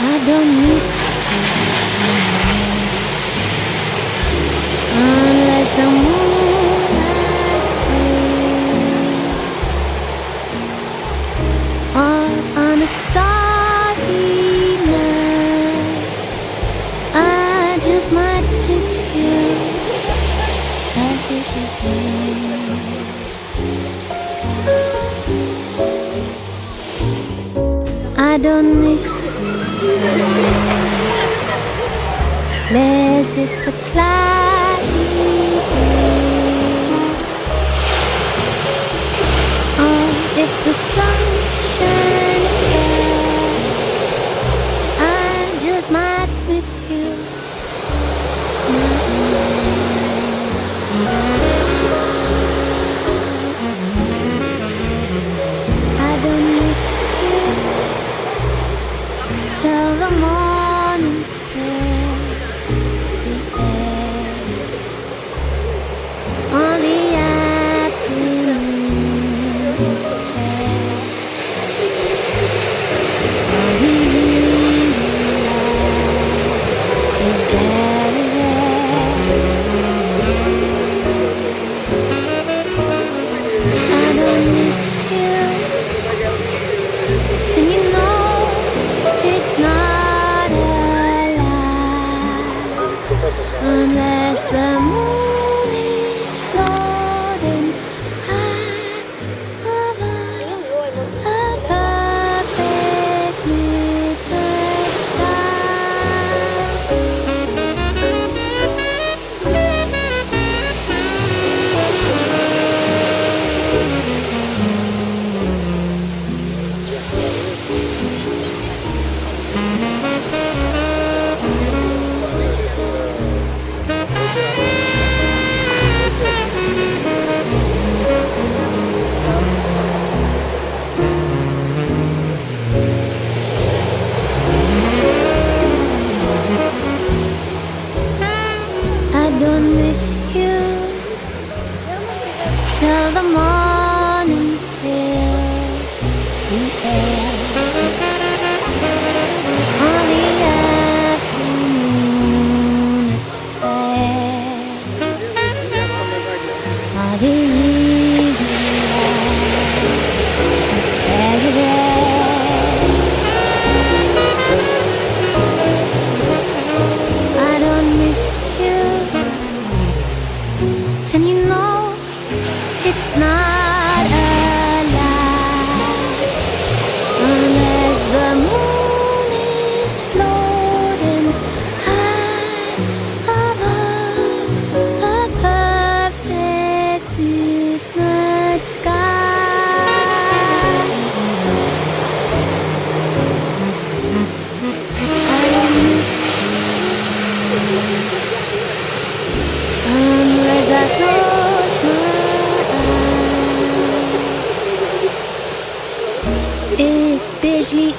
I don't miss you unless the moonlight's clear or on a starry night. I just might miss you every day. I don't miss you unless it's a cloudy day, or if the sun shines bright. I just might miss you. I don't miss you till the morning fills the air, or the afternoon is fair, or the evening light is very rare. I don't miss you, and you know it's not a lie, unless the moon is floating high above a perfect midnight I don't miss you till the morning fills the air, or the afternoon is fair, or the evening light is very rare. I don't miss you, and you know it's not a lie, unless the moon is floating high above a perfect midnight sky. I don't miss unless I close my eyes, especially